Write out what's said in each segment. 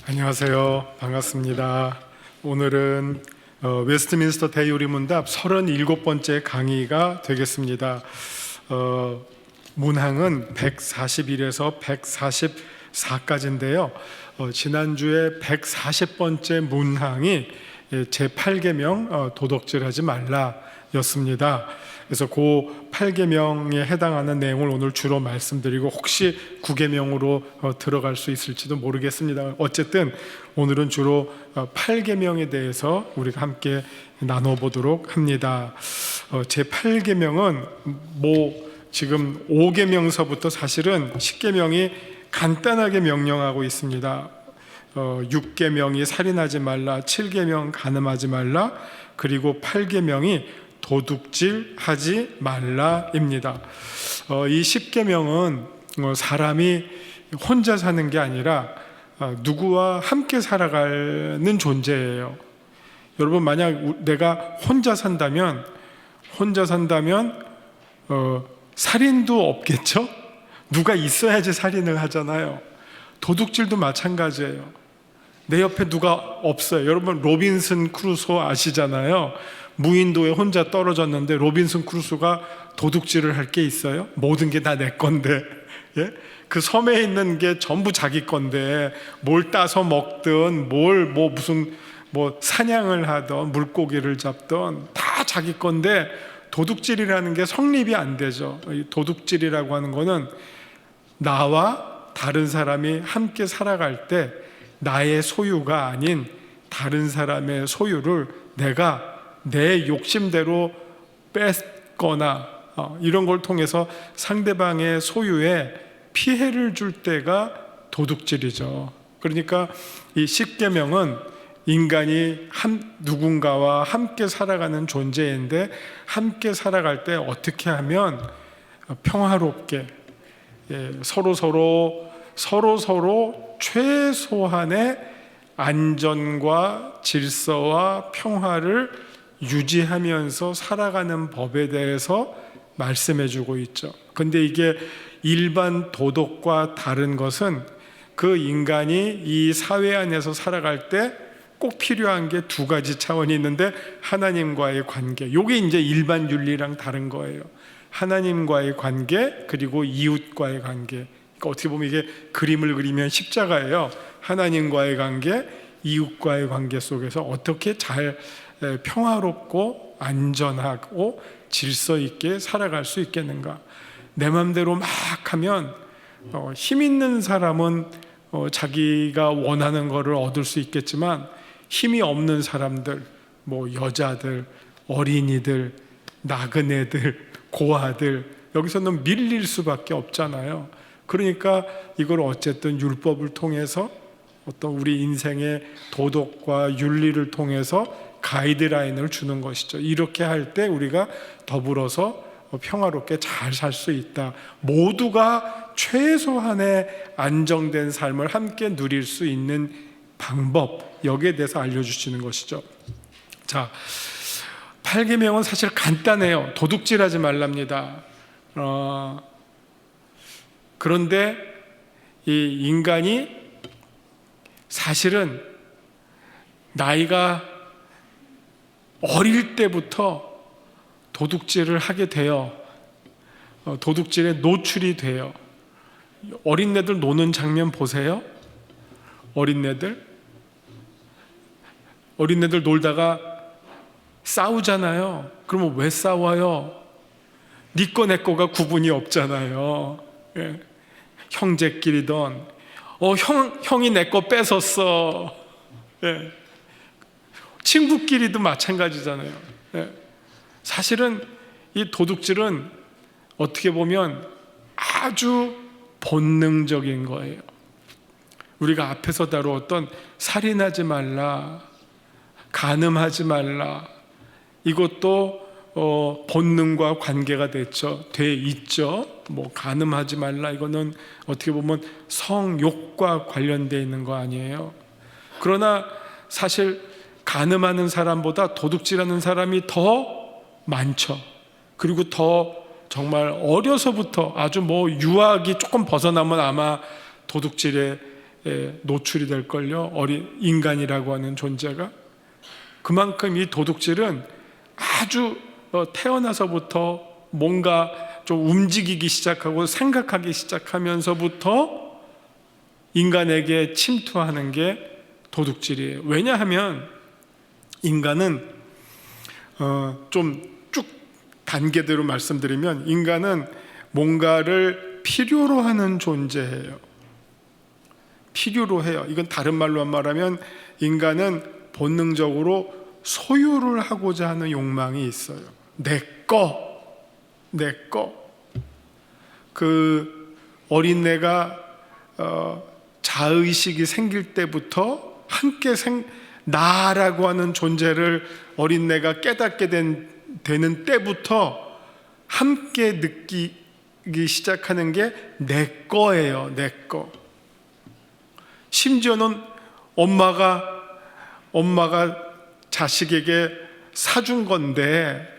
안녕하세요. 반갑습니다. 오늘은 웨스트민스터 대유리문답 37번째 강의가 되겠습니다. 문항은 141에서 144까지인데요. 지난주에 140번째 문항이 제8계명 도덕질하지 말라 였습니다. 그래서 그 8계명에 해당하는 내용을 오늘 주로 말씀드리고 혹시 9계명으로 들어갈 수 있을지도 모르겠습니다. 어쨌든 오늘은 주로 8계명에 대해서 우리가 함께 나눠보도록 합니다. 제8계명은 지금 5계명서부터 사실은 10계명이 간단하게 명령하고 있습니다. 6계명이 살인하지 말라, 7계명 간음하지 말라, 그리고 8계명이 도둑질하지 말라입니다. 이 10계명은 사람이 혼자 사는 게 아니라 누구와 함께 살아가는 존재예요. 여러분, 만약 내가 혼자 산다면 살인도 없겠죠? 누가 있어야지 살인을 하잖아요. 도둑질도 마찬가지예요. 내 옆에 누가 없어요. 여러분, 로빈슨 크루소 아시잖아요. 무인도에 혼자 떨어졌는데 로빈슨 크루소가 도둑질을 할 게 있어요? 모든 게 다 내 건데, 예? 그 섬에 있는 게 전부 자기 건데 뭘 따서 먹든 무슨 사냥을 하던 물고기를 잡던 다 자기 건데 도둑질이라는 게 성립이 안 되죠. 도둑질이라고 하는 거는 나와 다른 사람이 함께 살아갈 때 나의 소유가 아닌 다른 사람의 소유를 내가 내 욕심대로 뺏거나 이런 걸 통해서 상대방의 소유에 피해를 줄 때가 도둑질이죠. 그러니까 이 10계명은 인간이 누군가와 함께 살아가는 존재인데 함께 살아갈 때 어떻게 하면 평화롭게 서로 최소한의 안전과 질서와 평화를 유지하면서 살아가는 법에 대해서 말씀해 주고 있죠. 근데 이게 일반 도덕과 다른 것은 그 인간이 이 사회 안에서 살아갈 때 꼭 필요한 게 두 가지 차원이 있는데 하나님과의 관계, 이게 이제 일반 윤리랑 다른 거예요. 하나님과의 관계, 그리고 이웃과의 관계. 그러니까 어떻게 보면 이게 그림을 그리면 십자가예요. 하나님과의 관계, 이웃과의 관계 속에서 어떻게 잘 평화롭고 안전하고 질서 있게 살아갈 수 있겠는가. 내 마음대로 막 하면 힘 있는 사람은 자기가 원하는 것을 얻을 수 있겠지만 힘이 없는 사람들, 여자들, 어린이들, 나그네들, 고아들, 여기서는 밀릴 수밖에 없잖아요. 그러니까 이걸 어쨌든 율법을 통해서 어떤 우리 인생의 도덕과 윤리를 통해서 가이드라인을 주는 것이죠. 이렇게 할 때 우리가 더불어서 평화롭게 잘 살 수 있다. 모두가 최소한의 안정된 삶을 함께 누릴 수 있는 방법, 여기에 대해서 알려주시는 것이죠. 자, 8계명은 사실 간단해요. 도둑질하지 말랍니다. 그런데 이 인간이 사실은 나이가 어릴 때부터 도둑질을 하게 돼요. 도둑질에 노출이 돼요. 어린애들 노는 장면 보세요. 어린애들 놀다가 싸우잖아요. 그러면 왜 싸워요? 네 거 내 거가 구분이 없잖아요. 예. 형제끼리든 형이 내 거 뺏었어. 예. 친구끼리도 마찬가지잖아요. 예. 사실은 이 도둑질은 어떻게 보면 아주 본능적인 거예요. 우리가 앞에서 다루었던 살인하지 말라, 간음하지 말라, 이것도 본능과 관계가 돼 있죠. 간음하지 말라, 이거는 어떻게 보면 성욕과 관련되어 있는 거 아니에요. 그러나 사실 간음하는 사람보다 도둑질하는 사람이 더 많죠. 그리고 더 정말 어려서부터 아주 유학이 조금 벗어나면 아마 도둑질에 노출이 될걸요. 인간이라고 하는 존재가. 그만큼 이 도둑질은 아주 태어나서부터 뭔가 좀 움직이기 시작하고 생각하기 시작하면서부터 인간에게 침투하는 게 도둑질이에요. 왜냐하면 인간은 좀 쭉 단계대로 말씀드리면 인간은 뭔가를 필요로 하는 존재예요. 필요로 해요. 이건 다른 말로 말하면 인간은 본능적으로 소유를 하고자 하는 욕망이 있어요. 내 거. 그 어린애가 자의식이 생길 때부터 함께 나라고 하는 존재를 어린애가 깨닫게 되는 때부터 함께 느끼기 시작하는 게 내 거예요. 내 거. 심지어는 엄마가 자식에게 사준 건데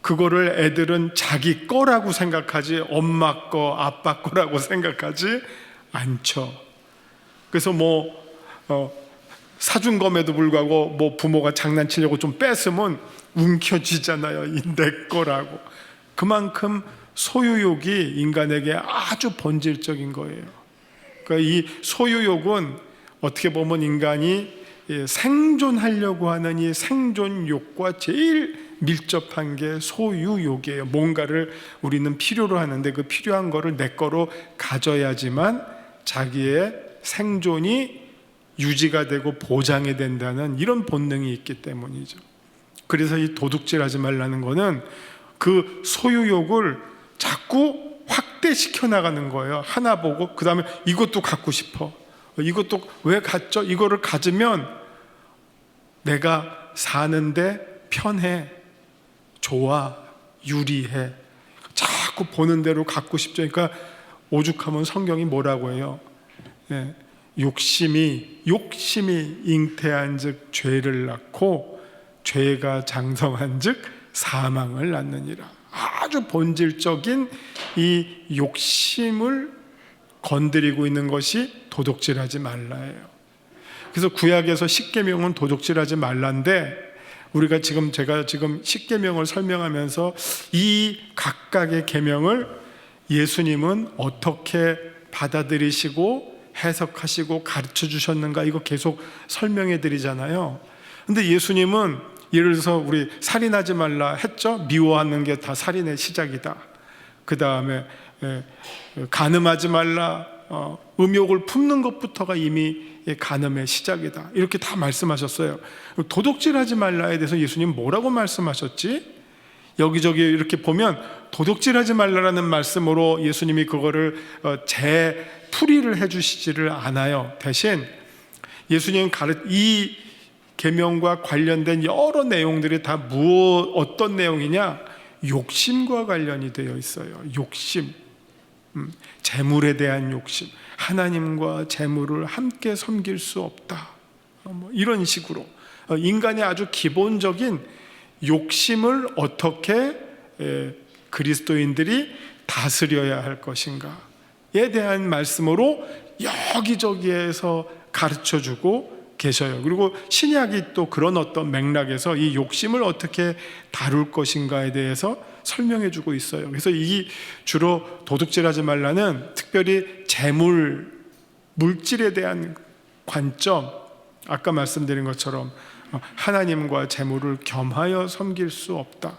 그거를 애들은 자기 거라고 생각하지 엄마 거, 아빠 거라고 생각하지 않죠. 그래서 사준 검에도 불구하고 부모가 장난치려고 좀 뺏으면 움켜쥐잖아요. 이 내 거라고. 그만큼 소유욕이 인간에게 아주 본질적인 거예요. 그러니까 이 소유욕은 어떻게 보면 인간이 생존하려고 하는 이 생존욕과 제일 밀접한 게 소유욕이에요. 뭔가를 우리는 필요로 하는데 그 필요한 거를 내 거로 가져야지만 자기의 생존이 유지가 되고 보장이 된다는 이런 본능이 있기 때문이죠. 그래서 이 도둑질하지 말라는 거는 그 소유욕을 자꾸 확대시켜 나가는 거예요. 하나 보고 그 다음에 이것도 갖고 싶어. 이것도 왜 갖죠? 이거를 가지면 내가 사는데 편해, 좋아, 유리해. 자꾸 보는 대로 갖고 싶죠. 그러니까 오죽하면 성경이 뭐라고 해요? 욕심이 잉태한즉 죄를 낳고 죄가 장성한즉 사망을 낳느니라. 아주 본질적인 이 욕심을 건드리고 있는 것이 도둑질하지 말라예요. 그래서 구약에서 십계명은 도둑질하지 말라인데 제가 지금 십계명을 설명하면서 이 각각의 계명을 예수님은 어떻게 받아들이시고 해석하시고 가르쳐 주셨는가 이거 계속 설명해 드리잖아요. 근데 예수님은 예를 들어서 우리 살인하지 말라 했죠. 미워하는 게 다 살인의 시작이다. 그 다음에 간음하지 말라, 음욕을 품는 것부터가 이미 간음의 시작이다. 이렇게 다 말씀하셨어요. 도둑질하지 말라에 대해서 예수님 뭐라고 말씀하셨지? 여기저기 이렇게 보면 도둑질하지 말라라는 말씀으로 예수님이 그거를 재풀이를 해주시지를 않아요. 대신 예수님은 이 계명과 관련된 여러 내용들이 다 어떤 내용이냐? 욕심과 관련이 되어 있어요. 욕심, 재물에 대한 욕심, 하나님과 재물을 함께 섬길 수 없다. 이런 식으로 인간의 아주 기본적인 욕심을 어떻게 그리스도인들이 다스려야 할 것인가에 대한 말씀으로 여기저기에서 가르쳐주고 계셔요. 그리고 신약이 또 그런 어떤 맥락에서 이 욕심을 어떻게 다룰 것인가에 대해서 설명해주고 있어요. 그래서 이 주로 도둑질하지 말라는 특별히 재물, 물질에 대한 관점, 아까 말씀드린 것처럼 하나님과 재물을 겸하여 섬길 수 없다.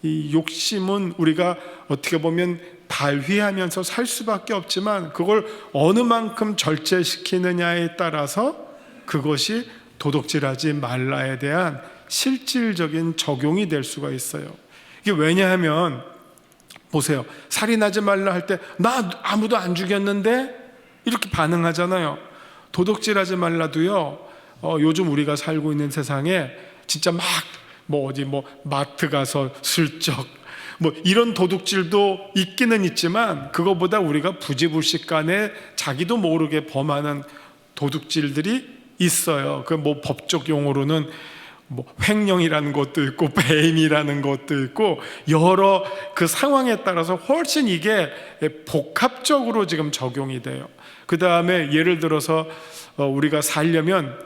이 욕심은 우리가 어떻게 보면 발휘하면서 살 수밖에 없지만 그걸 어느 만큼 절제시키느냐에 따라서 그것이 도둑질하지 말라에 대한 실질적인 적용이 될 수가 있어요. 이게 왜냐하면 보세요. 살인하지 말라 할 때 나 아무도 안 죽였는데 이렇게 반응하잖아요. 도둑질하지 말라도요. 요즘 우리가 살고 있는 세상에 진짜 마트 가서 슬쩍 이런 도둑질도 있기는 있지만 그거보다 우리가 부지불식간에 자기도 모르게 범하는 도둑질들이 있어요. 그 법적 용어로는 횡령이라는 것도 있고 배임이라는 것도 있고 여러 그 상황에 따라서 훨씬 이게 복합적으로 지금 적용이 돼요. 그 다음에 예를 들어서 우리가 살려면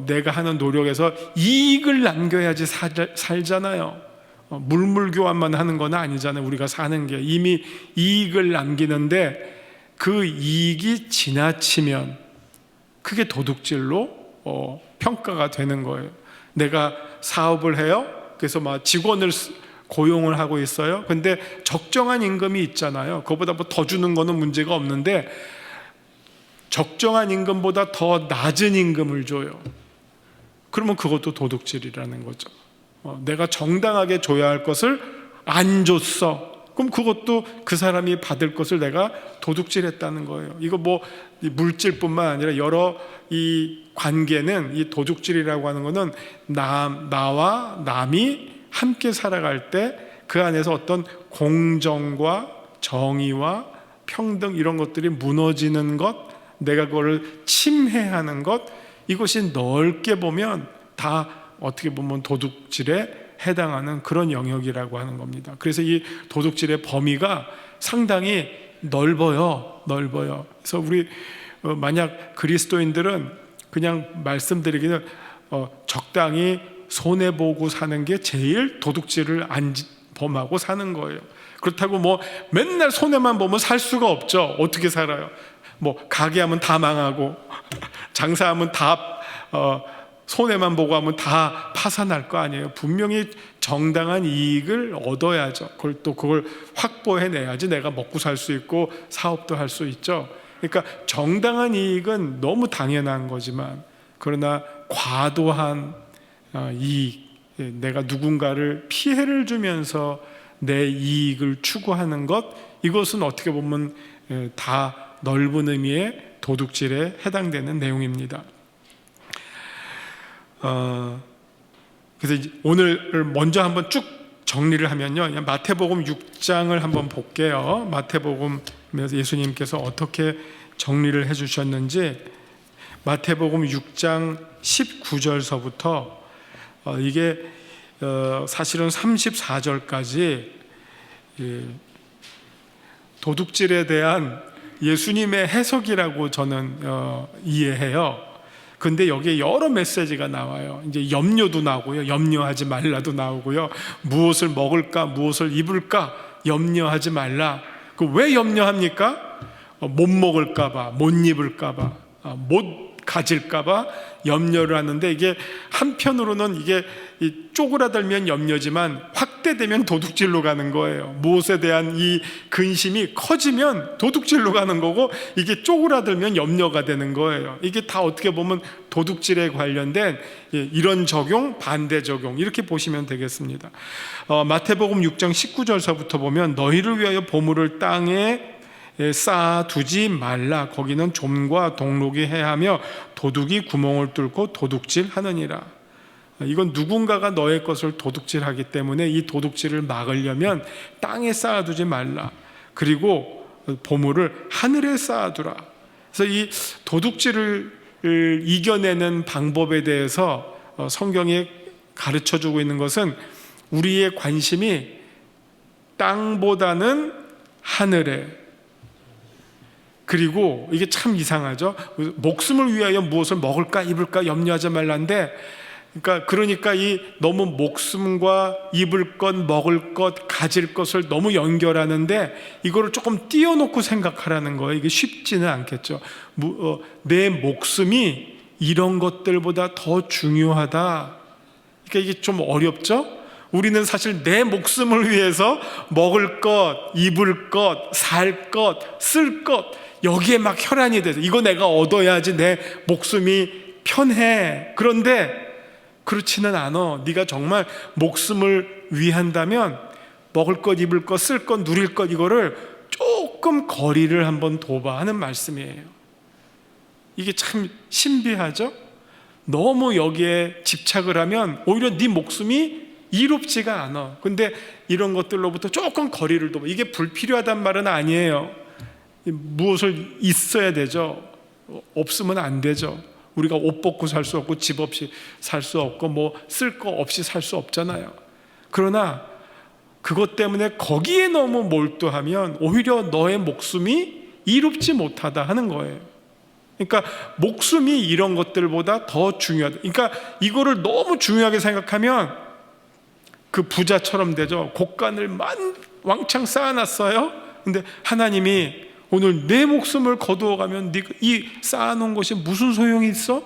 내가 하는 노력에서 이익을 남겨야지 살잖아요. 물물교환만 하는 건 아니잖아요. 우리가 사는 게 이미 이익을 남기는데 그 이익이 지나치면 그게 도둑질로 평가가 되는 거예요. 내가 사업을 해요. 그래서 막 직원을 고용을 하고 있어요. 근데 적정한 임금이 있잖아요. 그거보다 뭐 더 주는 거는 문제가 없는데 적정한 임금보다 더 낮은 임금을 줘요. 그러면 그것도 도둑질이라는 거죠. 내가 정당하게 줘야 할 것을 안 줬어. 그럼 그것도 그 사람이 받을 것을 내가 도둑질했다는 거예요. 이거 뭐 물질뿐만 아니라 여러 이 관계는, 이 도둑질이라고 하는 거는 나와 남이 함께 살아갈 때 그 안에서 어떤 공정과 정의와 평등 이런 것들이 무너지는 것, 내가 그거를 침해하는 것, 이것이 넓게 보면 다 어떻게 보면 도둑질에 해당하는 그런 영역이라고 하는 겁니다. 그래서 이 도둑질의 범위가 상당히 넓어요. 그래서 우리 만약 그리스도인들은 그냥 말씀드리기는 적당히 손해보고 사는 게 제일 도둑질을 안 범하고 사는 거예요. 그렇다고 뭐 맨날 손해만 보면 살 수가 없죠. 어떻게 살아요? 뭐 가게하면 다 망하고 장사하면 다 손해만 보고 하면 다 파산할 거 아니에요. 분명히 정당한 이익을 얻어야죠. 그걸 확보해내야지 내가 먹고 살 수 있고 사업도 할 수 있죠. 그러니까 정당한 이익은 너무 당연한 거지만, 그러나 과도한 이익, 내가 누군가를 피해를 주면서 내 이익을 추구하는 것, 이것은 어떻게 보면 다 넓은 의미의 도둑질에 해당되는 내용입니다. 그래서 오늘 먼저 한번 쭉 정리를 하면요, 마태복음 6장을 한번 볼게요. 마태복음에서 예수님께서 어떻게 정리를 해주셨는지, 마태복음 6장 19절서부터 이게 사실은 34절까지 도둑질에 대한 예수님의 해석이라고 저는 이해해요. 근데 여기에 여러 메시지가 나와요. 이제 염려도 나오고요, 염려하지 말라도 나오고요, 무엇을 먹을까, 무엇을 입을까 염려하지 말라. 그 왜 염려합니까? 못 먹을까봐, 못 입을까봐, 못 가질까봐 염려를 하는데, 이게 한편으로는 이게 쪼그라들면 염려지만 확대되면 도둑질로 가는 거예요. 무엇에 대한 이 근심이 커지면 도둑질로 가는 거고, 이게 쪼그라들면 염려가 되는 거예요. 이게 다 어떻게 보면 도둑질에 관련된 이런 적용, 반대 적용, 이렇게 보시면 되겠습니다. 마태복음 6장 19절서부터 보면, 너희를 위하여 보물을 땅에 쌓아두지 말라. 거기는 좀과 동록이 해하며 도둑이 구멍을 뚫고 도둑질하느니라. 이건 누군가가 너의 것을 도둑질하기 때문에 이 도둑질을 막으려면 땅에 쌓아두지 말라. 그리고 보물을 하늘에 쌓아두라. 그래서 이 도둑질을 이겨내는 방법에 대해서 성경이 가르쳐주고 있는 것은, 우리의 관심이 땅보다는 하늘에, 그리고 이게 참 이상하죠. 목숨을 위하여 무엇을 먹을까 입을까 염려하지 말란데, 그러니까 이 너무 목숨과 입을 것, 먹을 것, 가질 것을 너무 연결하는데, 이거를 조금 띄워놓고 생각하라는 거예요. 이게 쉽지는 않겠죠. 내 목숨이 이런 것들보다 더 중요하다. 그러니까 이게 좀 어렵죠. 우리는 사실 내 목숨을 위해서 먹을 것, 입을 것, 살 것, 쓸 것, 여기에 막 혈안이 돼서 이거 내가 얻어야지 내 목숨이 편해. 그런데 그렇지는 않아. 네가 정말 목숨을 위한다면 먹을 것, 입을 것, 쓸 것, 누릴 것, 이거를 조금 거리를 한번 둬봐 하는 말씀이에요. 이게 참 신비하죠. 너무 여기에 집착을 하면 오히려 네 목숨이 이롭지가 않아. 근데 이런 것들로부터 조금 거리를 둬봐. 이게 불필요하단 말은 아니에요. 무엇을 있어야 되죠. 없으면 안 되죠. 우리가 옷 벗고 살 수 없고, 집 없이 살 수 없고, 뭐 쓸 거 없이 살 수 없잖아요. 그러나 그것 때문에 거기에 너무 몰두하면 오히려 너의 목숨이 이롭지 못하다 하는 거예요. 그러니까 목숨이 이런 것들보다 더 중요하다. 그러니까 이거를 너무 중요하게 생각하면 그 부자처럼 되죠. 곡간을 왕창 쌓아놨어요. 근데 하나님이 오늘 내 목숨을 거두어가면 이 쌓아놓은 것이 무슨 소용이 있어?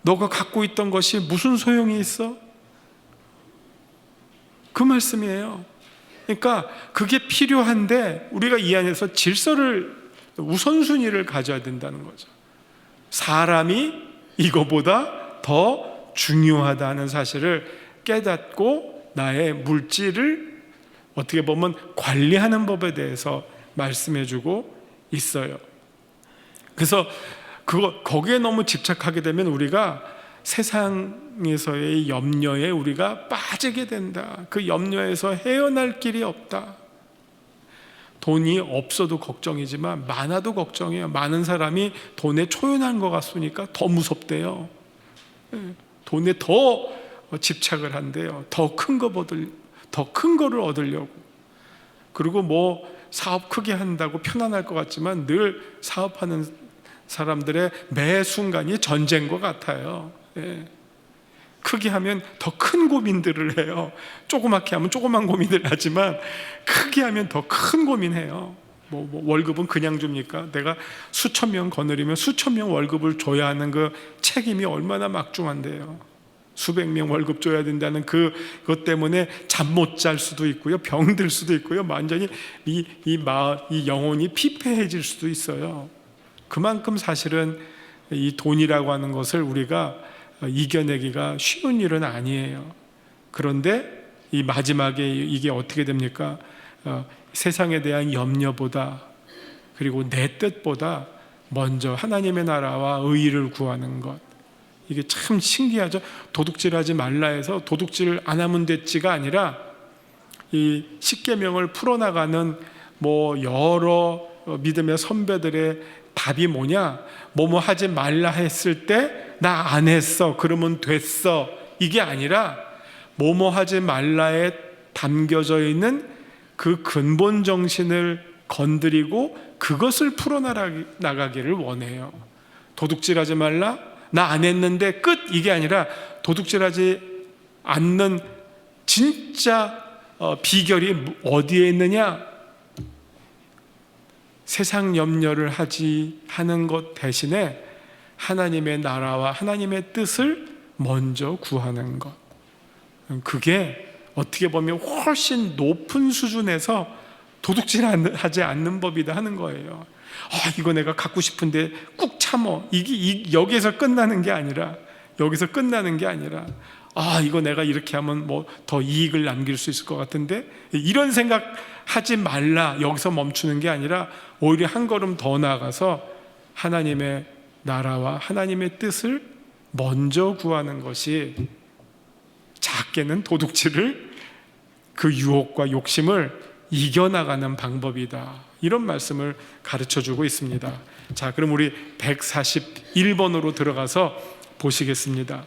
너가 갖고 있던 것이 무슨 소용이 있어? 그 말씀이에요. 그러니까 그게 필요한데 우리가 이 안에서 질서를, 우선순위를 가져야 된다는 거죠. 사람이 이거보다 더 중요하다는 사실을 깨닫고 나의 물질을 어떻게 보면 관리하는 법에 대해서 말씀해주고 있어요. 그래서 거기에 너무 집착하게 되면 우리가 세상에서의 염려에 우리가 빠지게 된다. 그 염려에서 헤어날 길이 없다. 돈이 없어도 걱정이지만 많아도 걱정이에요. 많은 사람이 돈에 초연한 것 같으니까 더 무섭대요. 돈에 더 집착을 한대요. 더 큰 거를 얻으려고. 그리고 뭐 사업 크게 한다고 편안할 것 같지만 늘 사업하는 사람들의 매 순간이 전쟁과 같아요. 크게 하면 더 큰 고민들을 해요. 조그맣게 하면 조그만 고민을 하지만 크게 하면 더 큰 고민해요. 뭐 월급은 그냥 줍니까? 내가 수천 명 거느리면 수천 명 월급을 줘야 하는 그 책임이 얼마나 막중한데요. 수백 명 월급 줘야 된다는 그것 때문에 잠 못 잘 수도 있고요, 병들 수도 있고요, 완전히 이 영혼이 피폐해질 수도 있어요. 그만큼 사실은 이 돈이라고 하는 것을 우리가 이겨내기가 쉬운 일은 아니에요. 그런데 이 마지막에 이게 어떻게 됩니까? 세상에 대한 염려보다, 그리고 내 뜻보다 먼저 하나님의 나라와 의의를 구하는 것, 이게 참 신기하죠. 도둑질하지 말라 해서 도둑질 안 하면 됐지가 아니라 이 십계명을 풀어나가는 뭐 여러 믿음의 선배들의 답이 뭐냐? 뭐뭐 하지 말라 했을 때 나 안 했어, 그러면 됐어, 이게 아니라 뭐뭐 하지 말라에 담겨져 있는 그 근본 정신을 건드리고 그것을 풀어나가기를 원해요. 도둑질하지 말라? 나 안 했는데 끝! 이게 아니라 도둑질하지 않는 진짜 비결이 어디에 있느냐? 세상 염려를 하는 것 대신에 하나님의 나라와 하나님의 뜻을 먼저 구하는 것. 그게 어떻게 보면 훨씬 높은 수준에서 도둑질하지 않는 법이다 하는 거예요. 이거 내가 갖고 싶은데 꾹 참어. 여기에서 끝나는 게 아니라 이거 내가 이렇게 하면 뭐 더 이익을 남길 수 있을 것 같은데, 이런 생각하지 말라, 여기서 멈추는 게 아니라 오히려 한 걸음 더 나아가서 하나님의 나라와 하나님의 뜻을 먼저 구하는 것이 작게는 도둑질을, 그 유혹과 욕심을 이겨나가는 방법이다, 이런 말씀을 가르쳐주고 있습니다. 자, 그럼 우리 141번으로 들어가서 보시겠습니다.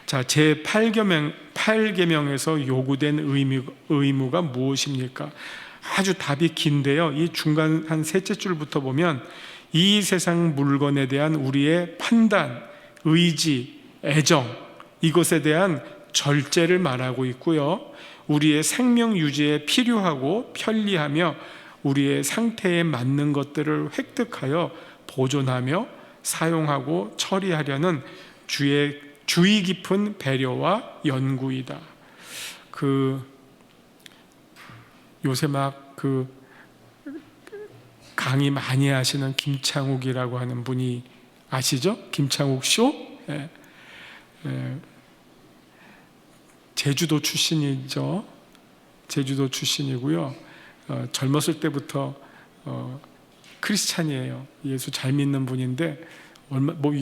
자, 제8계명에서 요구된 의무가 무엇입니까? 아주 답이 긴데요, 이 중간 한 셋째 줄부터 보면 이 세상 물건에 대한 우리의 판단, 의지, 애정, 이것에 대한 절제를 말하고 있고요, 우리의 생명 유지에 필요하고 편리하며 우리의 상태에 맞는 것들을 획득하여 보존하며 사용하고 처리하려는 주의 깊은 배려와 연구이다. 요새 강의 많이 하시는 김창욱이라고 하는 분이 아시죠? 김창욱 쇼? 제주도 출신이죠. 제주도 출신이고요. 젊었을 때부터 크리스찬이에요. 예수 잘 믿는 분인데,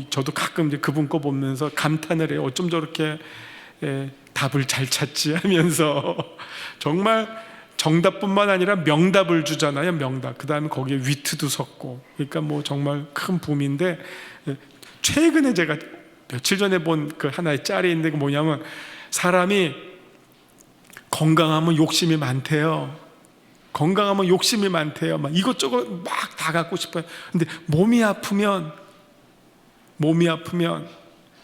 저도 가끔 이제 그분 거 보면서 감탄을 해요. 어쩜 저렇게 답을 잘 찾지 하면서 정말 정답뿐만 아니라 명답을 주잖아요. 명답. 그 다음에 거기에 위트도 섞고. 그러니까 뭐 정말 큰 붐인데, 최근에 제가 며칠 전에 본 그 하나의 짤이 있는데, 그 뭐냐면 사람이 건강하면 욕심이 많대요. 건강하면 욕심이 많대요. 막 이것저것 막 다 갖고 싶어요. 근데 몸이 아프면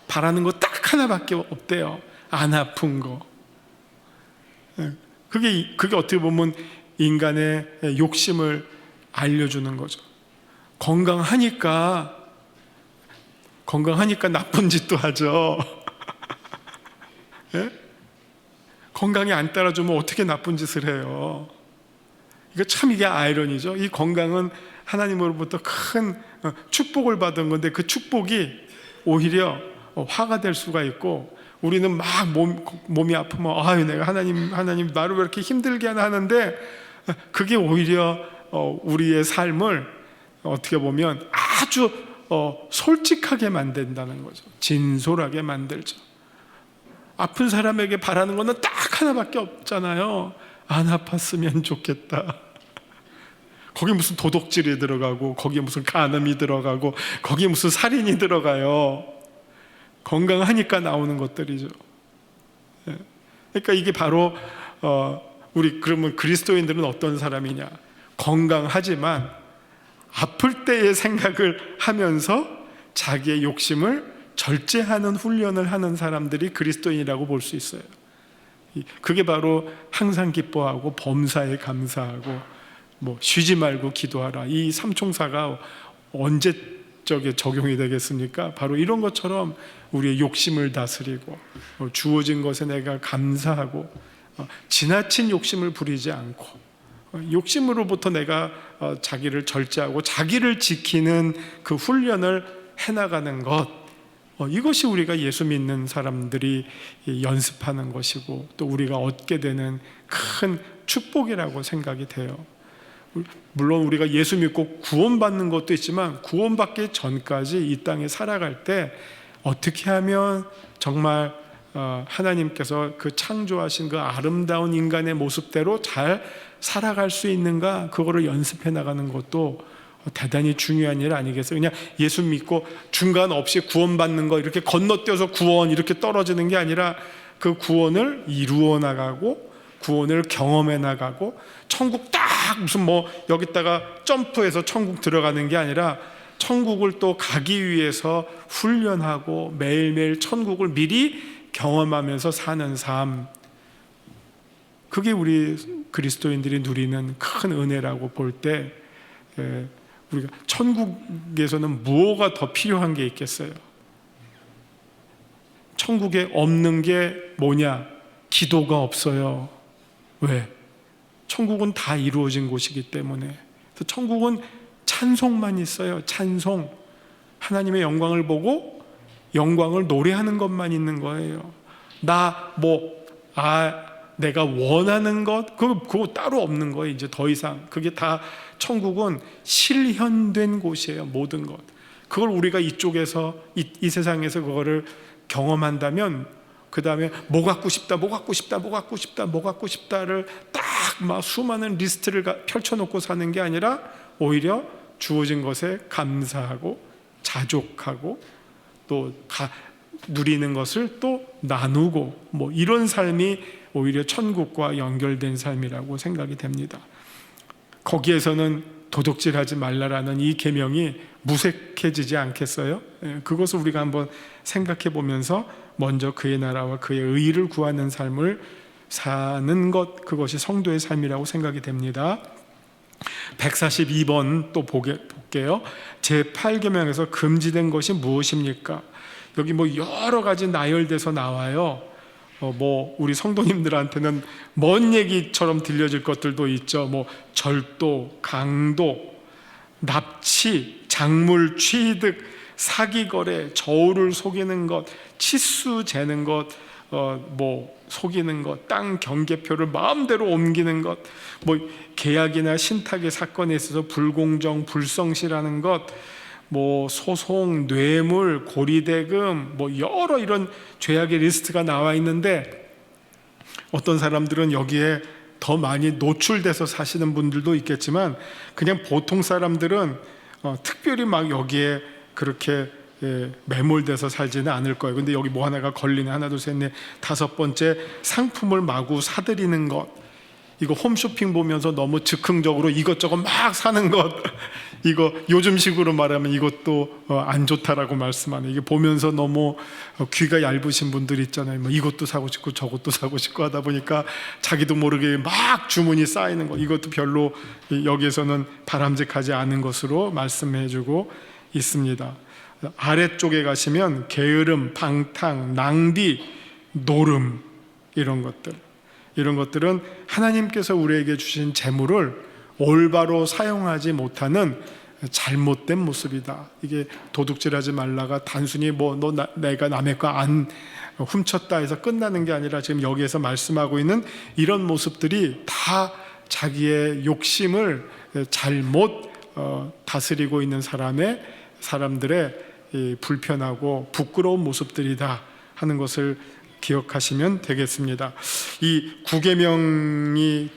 바라는 거 딱 하나밖에 없대요. 안 아픈 거. 그게 어떻게 보면 인간의 욕심을 알려주는 거죠. 건강하니까 나쁜 짓도 하죠. 예? 건강이 안 따라주면 어떻게 나쁜 짓을 해요? 이게 아이러니죠. 이 건강은 하나님으로부터 큰 축복을 받은 건데 그 축복이 오히려 화가 될 수가 있고, 우리는 막 몸이 아프면 아유 내가 하나님 나를 왜 이렇게 힘들게 하나 하는데, 그게 오히려 우리의 삶을 어떻게 보면 아주 솔직하게 만든다는 거죠. 진솔하게 만들죠. 아픈 사람에게 바라는 거는 딱 하나밖에 없잖아요. 안 아팠으면 좋겠다. 거기 무슨 도둑질이 들어가고, 거기에 무슨 간음이 들어가고, 거기에 무슨 살인이 들어가요. 건강하니까 나오는 것들이죠. 그러니까 이게 바로 그러면 그리스도인들은 어떤 사람이냐? 건강하지만 아플 때의 생각을 하면서 자기의 욕심을 절제하는 훈련을 하는 사람들이 그리스도인이라고 볼 수 있어요. 그게 바로 항상 기뻐하고 범사에 감사하고 쉬지 말고 기도하라, 이 삼총사가 언제 적용이 되겠습니까? 바로 이런 것처럼 우리의 욕심을 다스리고 주어진 것에 내가 감사하고 지나친 욕심을 부리지 않고 욕심으로부터 내가 자기를 절제하고 자기를 지키는 그 훈련을 해나가는 것, 이것이 우리가 예수 믿는 사람들이 연습하는 것이고 또 우리가 얻게 되는 큰 축복이라고 생각이 돼요. 물론 우리가 예수 믿고 구원받는 것도 있지만 구원받기 전까지 이 땅에 살아갈 때 어떻게 하면 정말 하나님께서 그 창조하신 그 아름다운 인간의 모습대로 잘 살아갈 수 있는가, 그거를 연습해 나가는 것도 대단히 중요한 일 아니겠어요? 그냥 예수 믿고 중간 없이 구원받는 거 이렇게 건너뛰어서 구원 이렇게 떨어지는 게 아니라 그 구원을 이루어 나가고 구원을 경험해 나가고, 천국 딱 무슨 여기다가 점프해서 천국 들어가는 게 아니라 천국을 또 가기 위해서 훈련하고 매일매일 천국을 미리 경험하면서 사는 삶, 그게 우리 그리스도인들이 누리는 큰 은혜라고 볼 때, 우리가 천국에서는 무엇가 더 필요한 게 있겠어요? 천국에 없는 게 뭐냐? 기도가 없어요. 왜? 천국은 다 이루어진 곳이기 때문에. 그래서 천국은 찬송만 있어요. 찬송. 하나님의 영광을 보고 영광을 노래하는 것만 있는 거예요. 내가 원하는 것, 그거 따로 없는 거예요. 이제 더 이상. 그게 다 천국은 실현된 곳이에요. 모든 것. 그걸 우리가 이쪽에서 이 세상에서 그거를 경험한다면, 그 다음에 뭐 갖고 싶다를 딱 막 수많은 리스트를 펼쳐놓고 사는 게 아니라 오히려 주어진 것에 감사하고 자족하고 또 누리는 것을 또 나누고 이런 삶이 오히려 천국과 연결된 삶이라고 생각이 됩니다. 거기에서는 도둑질하지 말라라는 이 계명이 무색해지지 않겠어요? 그것을 우리가 한번 생각해 보면서 먼저 그의 나라와 그의 의를 구하는 삶을 사는 것, 그것이 성도의 삶이라고 생각이 됩니다. 142번 또 볼게요. 제8계명에서 금지된 것이 무엇입니까? 여기 여러 가지 나열돼서 나와요. 우리 성도님들한테는 먼 얘기처럼 들려질 것들도 있죠. 절도, 강도, 납치, 작물 취득, 사기 거래, 저울을 속이는 것, 치수 재는 것, 속이는 것, 땅 경계표를 마음대로 옮기는 것, 계약이나 신탁의 사건에 있어서 불공정, 불성실하는 것, 소송, 뇌물, 고리대금, 여러 이런 죄악의 리스트가 나와 있는데, 어떤 사람들은 여기에 더 많이 노출돼서 사시는 분들도 있겠지만, 그냥 보통 사람들은 특별히 막 여기에 그렇게 매몰돼서 살지는 않을 거예요. 근데 여기 하나가 걸리네. 하나, 둘, 셋, 넷, 다섯 번째, 상품을 마구 사들이는 것. 이거 홈쇼핑 보면서 너무 즉흥적으로 이것저것 막 사는 것, 이거 요즘식으로 말하면 이것도 안 좋다라고 말씀하는, 이게 보면서 너무 귀가 얇으신 분들 있잖아요. 뭐 이것도 사고 싶고 저것도 사고 싶고 하다 보니까 자기도 모르게 막 주문이 쌓이는 거, 이것도 별로 여기에서는 바람직하지 않은 것으로 말씀해 주고 있습니다. 아래쪽에 가시면 게으름, 방탕, 낭비, 노름, 이런 것들은 하나님께서 우리에게 주신 재물을 올바로 사용하지 못하는 잘못된 모습이다. 이게 도둑질하지 말라가 단순히 내가 남의 거 안 훔쳤다 해서 끝나는 게 아니라 지금 여기에서 말씀하고 있는 이런 모습들이 다 자기의 욕심을 잘못 다스리고 있는 사람들의 불편하고 부끄러운 모습들이다 하는 것을 기억하시면 되겠습니다. 이 9계명이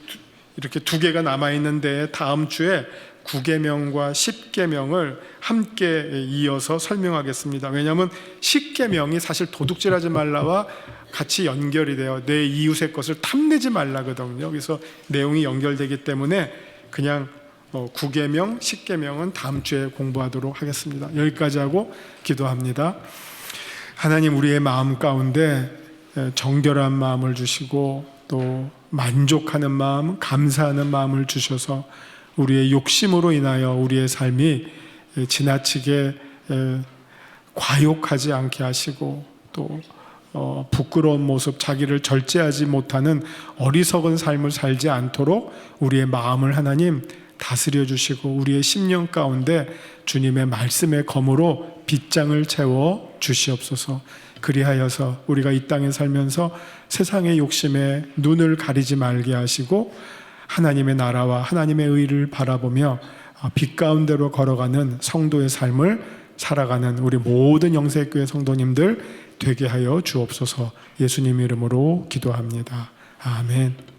이렇게 2개가 남아있는데 다음 주에 9계명과 10계명을 함께 이어서 설명하겠습니다. 왜냐하면 10계명이 사실 도둑질하지 말라와 같이 연결이 돼요. 내 이웃의 것을 탐내지 말라거든요. 그래서 내용이 연결되기 때문에 그냥 9계명, 10계명은 다음 주에 공부하도록 하겠습니다. 여기까지 하고 기도합니다. 하나님, 우리의 마음 가운데 정결한 마음을 주시고 또 만족하는 마음, 감사하는 마음을 주셔서 우리의 욕심으로 인하여 우리의 삶이 지나치게 과욕하지 않게 하시고 또 부끄러운 모습, 자기를 절제하지 못하는 어리석은 삶을 살지 않도록 우리의 마음을 하나님 다스려 주시고 우리의 심령 가운데 주님의 말씀의 검으로 빗장을 채워 주시옵소서. 그리하여서 우리가 이 땅에 살면서 세상의 욕심에 눈을 가리지 말게 하시고 하나님의 나라와 하나님의 의를 바라보며 빛 가운데로 걸어가는 성도의 삶을 살아가는 우리 모든 영세교회 성도님들 되게 하여 주옵소서. 예수님 이름으로 기도합니다. 아멘.